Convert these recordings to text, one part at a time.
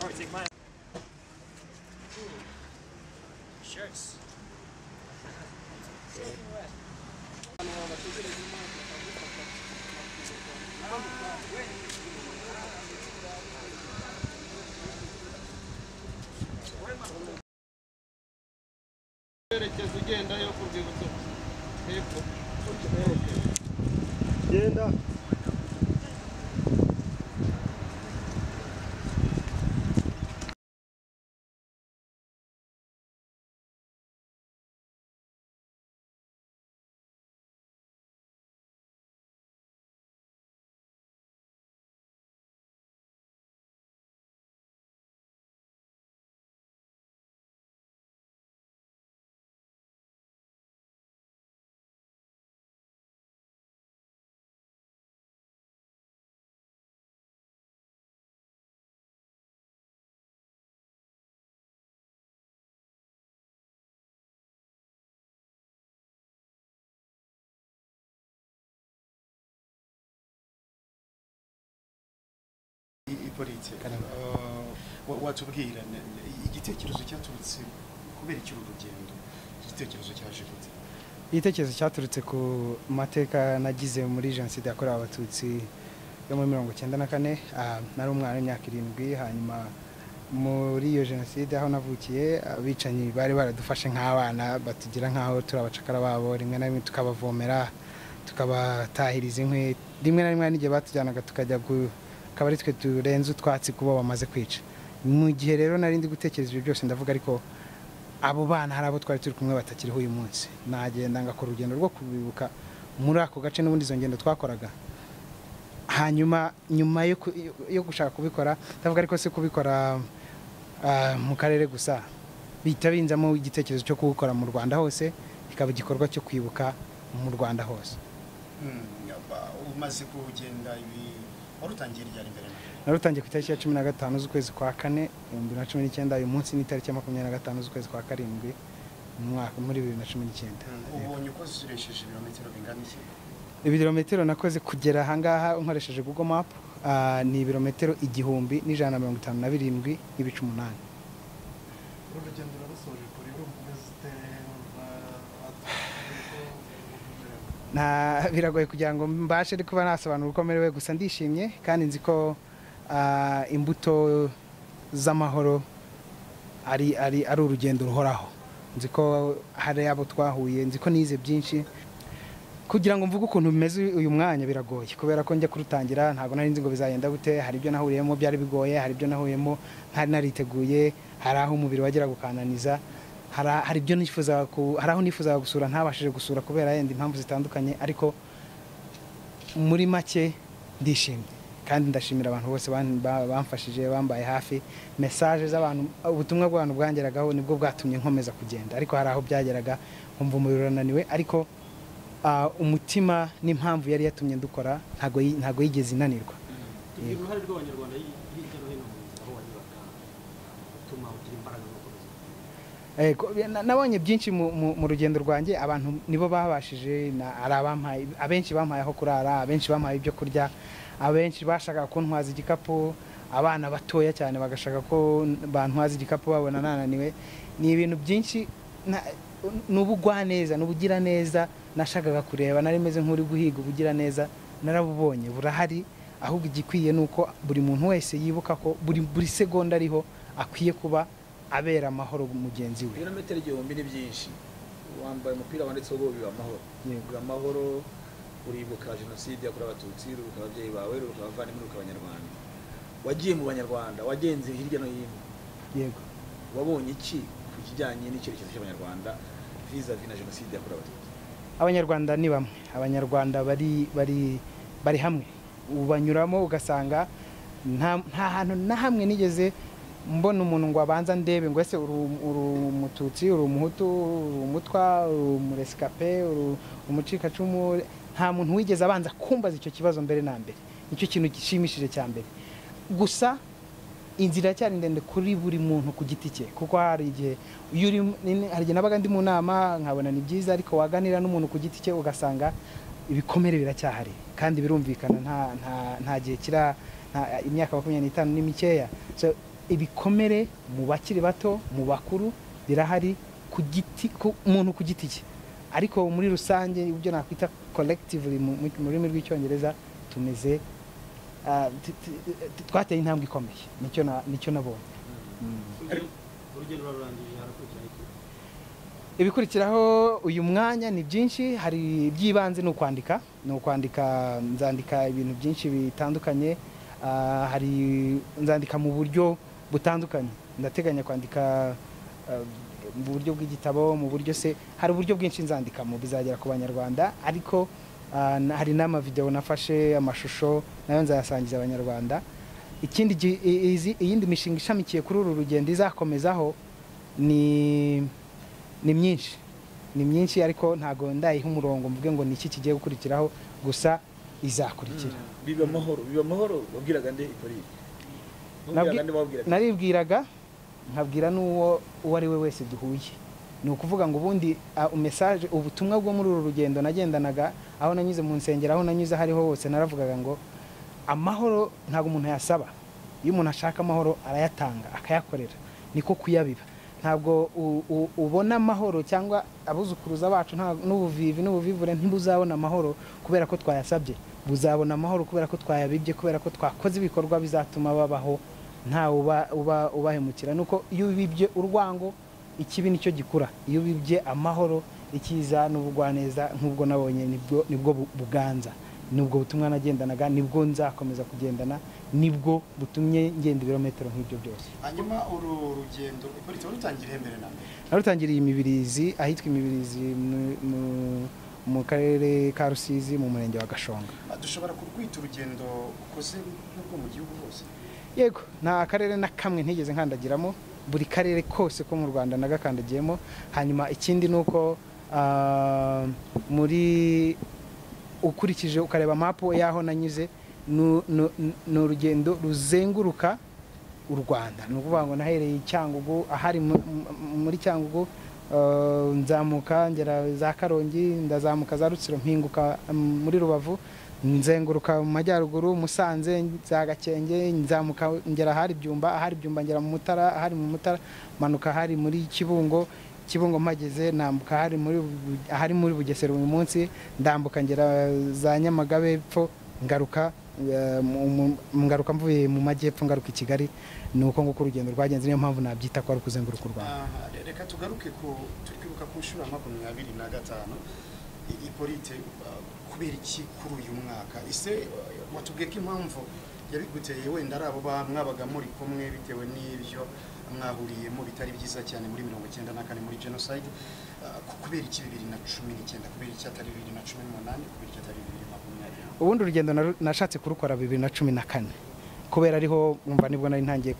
Alright, take mine. Shirts. Urugendo yo kurwibutso hepfo genda ipolitse watubwira igitekerezo cyaturutse kubera iki urugendo igitekerezo cyaje gute igitekerezo cyaturutse ku mateka nagize muri jenoside yakorewe abatutsi yo muri 1994 nari umwana w'imyaka 7 hanyuma muri iyo jenoside aho navukiye abicanyi bari baradufashe nk'abana batugira nk'aho turi abacakara babo rimwe na rimwe tukabavomera tukabatahiriza inkwi rimwe na rimwe n'igihe batujyanaga tukajya akaba ari twe turenze utwatsi kubo bamaze kwica mu gihe rero narindi gutekereza ibyo byose ndavuga ariko abo bana hari abo twari turi kumwe batakiriho uyu munsi nagenda ngakora urugendo rwo kubibuka muri ako gace n'ubundi izo ngendo twakoraga hanyuma nyuma yo gushaka kubikora ndavuga ariko se kubikora mu karere gusa bita binzamo igitekerezo cyo gukora mu Rwanda hose ikaba igikorwa cyo kwibuka mu Rwanda hose umaze kugenda ibi warutangiye ryari mbere narutangiye ku itariki ya 15 z'ukwezi kwa 4 2019 uyu munsi ni itariki ya 25 z'ukwezi kwa 7 mu mwaka muri 2019 ubonye uko ziresheje ibirometero bingana iki ibirometero nakoze kugera ahangaha nkoresheje Google Map ni ibirometero 1157 n'ibice 8 urugendo rwasoje kuri biragoye kugira ngo mbashe kuba nasobanura uko merewe gusa ndishimye kandi nzi ko imbuto z'amahoro ari urugendo ruhoraho nzi ko hari abo twahuye nzi ko nize byinshi kugira ngo mvuge ukuntu bimeze uyu mwanya biragoye kubera ko njya kurutangira ntago nari nzi ngo bizagenda gute hari ibyo nahuriyemo byari bigoye hari ibyo nahuriyemo ntari nariteguye hari aho umubiri wagera gukananiza hari ibyo nifuza hari aho nifuza gusura ntabashije gusura kubera yenda impamvu zitandukanye ariko muri make ndishimye kandi ndashimira abantu bose bamfashije bambaye hafi message z'abantu ubutumwa bw'abantu bwangeragaho nibwo bwatumye nkomeza kugenda ariko hari aho byageraga nkumva umubiri urananiwe ariko umutima n'impamvu yari yatumye ndukora ntago yigeze inanirwa uruhare rw'abanyarwanda hirya no hino aho wanyuraga utuma ugira imbaraga nabonye byinshi mu rugendo rwanjye abantu nibo babashije abenshi bampaye aho kurara abenshi bampaye ibyo kurya abenshi bashaka ko ntwaza igikapu abana batoya cyane bagashaka ko bantwaza igikapu babona nananiwe ni ibintu byinshi n'ubugwa neza n'ubugira neza nashakaga kureba nari meze nk'uri guhiga ubugira neza narabubonye burahari ahubwo igikwiye nuko buri muntu wese yibuka ko buri segonda ariho akwiye kuba abera amahoro mugenzi we ibirometero 1000 ni byinshi wambaye umupira wanditseho ngo biba amahoro biba amahoro uribuka jenoside yakorewe abatutsi uribuka ababyeyi bawe uribuka abavandimwe uribuka abanyarwanda wagiye mu banyarwanda wagenze hirya no hino yego wabonye iki ku kijyanye n'icyerekezo cy'abanyarwanda vis-à-vis na jenoside yakorewe abatutsi abanyarwanda ni bamwe abanyarwanda bari hamwe ubanyuramo ugasanga nta hantu na hamwe nigeze mbona umuntu ngo abanza ndebe ngo ese uri umututsi uri umuhutu uri umutwa uri umuresikape uri umucikacumu nta muntu wigeze abanza kumbaza icyo kibazo mbere na mbere nicyo kintu gishimishije cya mbere gusa inzira cyari ndende kuri buri muntu ku giti cye, kuko hari igihe hari igihe nabaga ndi mu nama nkabona ni byiza, ariko waganira n'umuntu ku giti cye ugasanga ibikomere biracyahari, kandi birumvikana nta gihe imyaka 25 ni mikeya. So ibikomere mu bakiri bato, mu bakuru birahari ku muntu ku giti cye, ariko muri rusange ibyo nakwita collectively mu rurimi rw'icyongereza tumeze twateye intambwe ikomeye, nicyo nabonye. urugendo rurangije harakurikiraho iki? Ibikurikiraho uyu mwanya ni byinshi, hari by'ibanze ni ukwandika, nzandika ibintu byinshi bitandukanye, nzandika mu buryo butandukanye, ndateganya kwandika mu buryo bw'igitabo, mu buryo hari uburyo bwinshi nzandikamo bizagera ku banyarwanda, ariko hari n'amavideo nafashe, amashusho nayo nzayasangiza abanyarwanda. Iyindi mishinga ishamikiye kuri uru rugendo izakomezaho ni myinshi, ariko ntago ndayiha umurongo mvuge ngo niki kigiye gukurikiraho, gusa izakurikira. biba amahoro wabwiraga nde ikori? Naribwiraga, nkabwira n'uwo ari we wese duhuye. Ni ukuvuga ngo ubundi message, ubutumwa bwo muri uru rugendo nagendanaga, aho nanyuze mu nsengero, aho nanyuze hariho hose naravugaga ngo amahoro ntago umuntu yasaba. Iyo umuntu ashaka amahoro arayatanga, akayakorera, niko kuyabiba. Ntabwo ubona amahoro cyangwa abuzukuruza bacu n'ubuvivure ntibuzabona amahoro kubera ko twayasabye, buzabona amahoro kubera ko twayabibye, kubera ko twakoze ibikorwa bizatuma babaho nta ubahemukira. Nuko iyo ubibye urwango, ikibi nicyo gikura. Iyo ubibye amahoro, ikiza n'ubugwaneza nk'ubwo nabonye nibwo buganza. Nubwo butumwa nagendanaga, nibwo nzakomeza kugendana, nibwo butumye ngenda ibirometero nk'ibyo byose. Hanyuma uru rugendo ipolite warutangiriye mbere na mbere? Narutangiriye Imibirizi, ahitwa Imibirizi mu karere ka Rusizi mu murenge wa Gashonga. Dushobora kurwita urugendo ukoze n'ubwo mu gihugu hose? Yego, nta karere na kamwe ntigeze nkandagiramo, buri karere kose ko mu Rwanda nagakandagiyemo. Hanyuma ikindi nuko muri ukurikije ukareba mapu yaho nanyuze, ni urugendo ruzenguruka u Rwanda. Ni ukuvuga ngo nahereye Cyangugu, ahari muri Cyangugu nzamuka ngera za Karongi, ndazamuka za Rutsiro, mpinguka muri Rubavu, nzenguruka mu majyaruguru, Musanze, za Gakenge, nzamuka ngera ahari Byumba ngera mu Mutara, ahari mu Mutara manuka ahari muri Kibungo mpageze, nambuka ahari muri Bugesera uyu munsi, ndambuka ngera za Nyamagabe epfo, ngaruka mvuye mu majyepfo ngaruka i Kigali. Ni uko nguko urugendo rwagenze, niyo mpamvu nabyita ko ari kuzenguruka u Rwanda. Reka tugaruke turibuka ku nshuro 25 ipolite, kubera iki kuri uyu mwaka? Ise watubwiye ko impamvu yabiguteye wenda ari abo mwabaga muri kumwe bitewe n'ibyo mwahuriyemo bitari byiza cyane muri 1994 muri genocide, kubera iki 2019, kubera iki atari 2018, kubera iki atari 2020? Ubundi urugendo nashatse kurukora 2014, kubera ariho umva nibwo nari ntangiye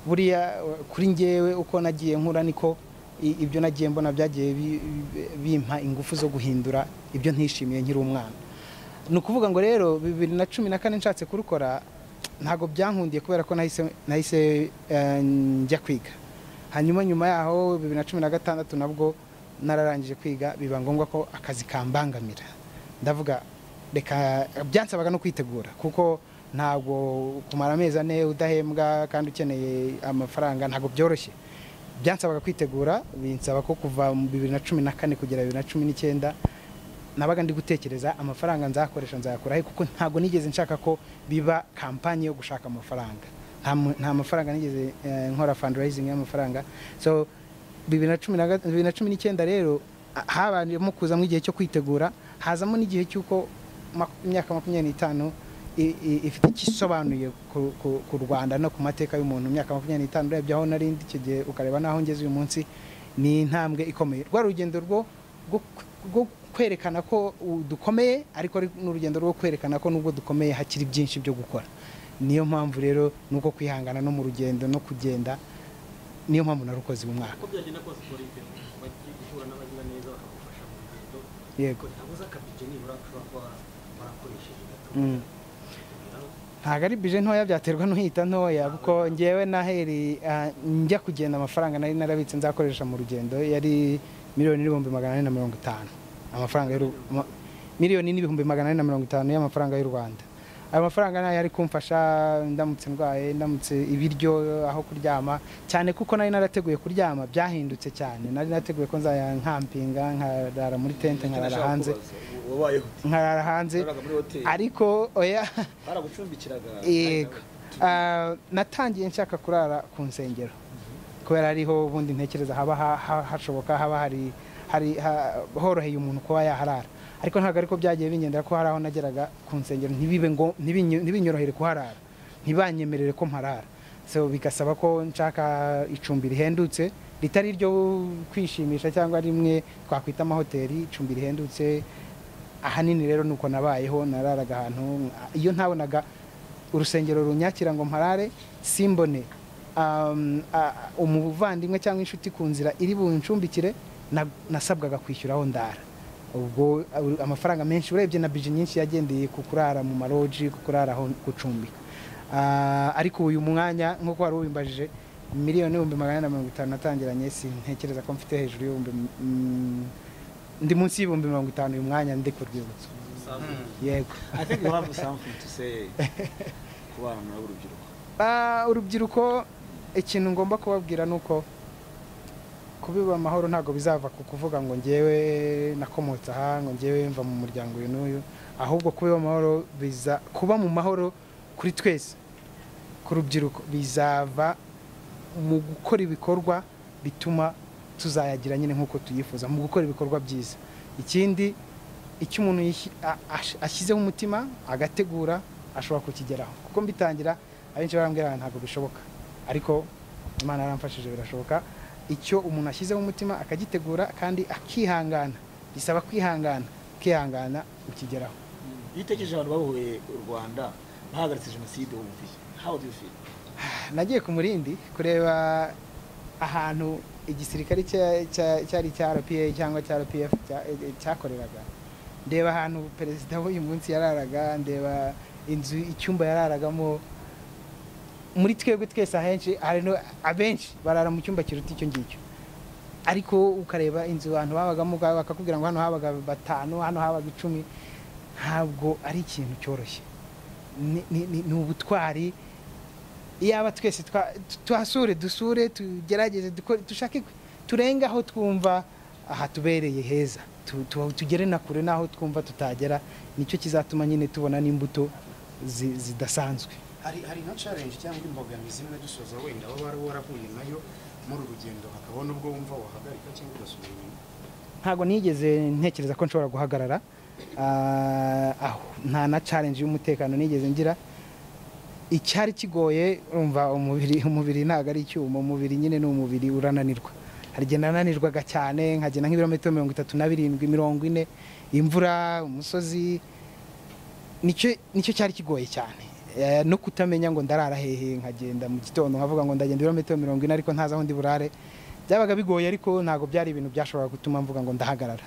buriya kuri ngewe uko nagiye nkura niko ibyo nagiye mbona byagiye bimpa ingufu zo guhindura ibyo ntishimiye nkiri umwana. Ni ukuvuga ngo rero 2014 nshatse kurukora, ntago byankundiye kubera ko nahise njya kwiga. Hanyuma nyuma yaho 2016 nabwo nararangije kwiga, biba ngombwa ko akazi kambangamira. Ndavuga reka, byansabaga no kwitegura, kuko ntago kumara amezi ane udahembwa kandi ukeneye amafaranga ntago byoroshye. Byansabaga kwitegura, binsaba ko kuva mu 2014 kugera 2019 nabaga ndi gutekereza amafaranga nzakoresha nzayakora, kuko ntago nigeze nshaka ko biba kampanye yo gushaka amafaranga. Nta mafaranga nigeze nkora fundraising y'amafaranga. So 2019 rero habaniyemo kuzamo igihe cyo kwitegura, hazamo n'igihe cy'uko imyaka 25 ifite ikisobanuye ku Rwanda no ku mateka y'umuntu. Imyaka 25 urebye aho nari ndi kigiye ukareba naho ngeze uyu munsi, ni intambwe ikomeye. Rwa rugendo rwo kwerekana ko dukomeye, ariko n'urugendo rwo kwerekana ko nubwo dukomeye hakiri byinshi byo gukora. Niyo mpamvu rero nuko kwihangana no mu rugendo no kugenda, niyo mpamvu narukoze mu mwaka. Uko byagenda kose polite bagihura n'abagira neza bakagufasha mu rugendo. Yego. Ntabuza kabije nibura ushobora kuba barakoresheje gato. ntago ari bije ntoya, byaterwa n'uhita ntoya, kuko ngewe naheri njya kugenda amafaranga nari narabitse nzakoresha mu rugendo yari miliyoni n'ibihumbi 450 amafaranga miliyoni n'ibihumbi 450 y'amafaranga y'u Rwanda. Ayo mafaranga nayo yari kumfasha ndamutse ndwaye, ndamutse ibiryo, aho kuryama, cyane kuko nari narateguye kuryama byahindutse cyane. Nari nateguye ko nzaya nkampinga, nkarara muri tente, nkarara hanze, nkarara hanze, ariko oya baragucumbikiraga. Yego, natangiye nshaka kurara ku nsengero kubera ariho ubundi ntekereza haba hashoboka, haba hari horoheye umuntu kuba yaharara, ariko ntabwo ariko byagiye binyendera ko hari aho nageraga ku nsengero ntibinyorohere kuharara, ntibanyemerere ko mparara, so bigasaba ko nshaka icumbi rihendutse ritari ryo kwishimisha cyangwa rimwe twakwita amahoteli, icumbi rihendutse. Ahanini rero nuko nabayeho, nararaga ahantu iyo ntabonaga urusengero runyakira ngo mparare, simbone umuvandimwe cyangwa inshuti ku nzira iri buncumbikire, nasabwaga kwishyuraho ndara. Ubwo amafaranga menshi urebye na bije nyinshi yagendeye ku kurara mu maroji, ku kurara aho gucumbika. Ariko uyu mwanya nk'uko wari ubimbajije, miliyoni n'ibihumbi 450 natangiranye, sintekereza ko mfite hejuru y'ibihumbi ndi munsi y'ibihumbi 50 uyu mwanya ndi ku rwibutso. Yego, I think you have something to say ku bana n'urubyiruko. Urubyiruko ikintu ngomba kubabwira nuko kubiba amahoro ntago bizava ku kuvuga ngo ngewe nakomotse aha, ngo ngewe mva mu muryango uyu n'uyu, ahubwo kubiba amahoro biza kuba mu mahoro kuri twese. Ku rubyiruko bizava mu gukora ibikorwa bituma tuzayagira nyine nk'uko tuyifuza, mu gukora ibikorwa byiza. Ikindi icyo umuntu ashyizeho umutima agategura ashobora kukigeraho, kuko mbitangira abenshi barambwira ntabwo bishoboka, ariko Imana yaramfashije birashoboka. Icyo umuntu ashyizeho umutima akagitegura kandi akihangana, bisaba kwihangana ukigeraho. Iyo utekereje abantu bahuye u Rwanda bahagaritse jenoside, how do you feel? Nagiye ku Murindi kureba ahantu igisirikare cyari cya RPA cyangwa cya RPF cyakoreraga, ndeba ahantu perezida w'uyu munsi yararaga, ndeba inzu icyumba yararagamo. Muri twebwe twese abenshi barara mu cyumba kiruta icyo ngicyo, ariko ukareba inzu abantu babagamo bakakubwira ngo hano habaga 5, hano habaga 10. Ntabwo ari ikintu cyoroshye, ni ubutwari. Iyaba twese dusure tugerageze dushake turenga aho twumva aha tubereye heza, tugere na kure naho twumva tutagera, nicyo kizatuma nyine tubona n'imbuto zidasanzwe. hari nka challenge cyangwa imbogamizi imwe dusoza wenda aho bari warahuye nayo muri urugendo, hakabona ubwo wumva wahagarika cyangwa ugasubira inyuma? Ntago nigeze ntekereza ko nshobora guhagarara, aho nta na challenge y'umutekano nigeze ngira. Icyari kigoye, urumva umubiri ntago ari icyuma, umubiri nyine ni umubiri urananirwa. Harigenda nananirwaga cyane, nkagenda nk'ibirometero 37, 40, imvura, umusozi. Nicyo cyari kigoye cyane, no kutamenya ngo ndarara hehe. Nkagenda mu gitondo nkavuga ngo ndagenda ibirometero 40 ariko ntaza aho ndi burare. Byabaga bigoye, ariko ntago byari ibintu byashobora gutuma mvuga ngo ndahagarara.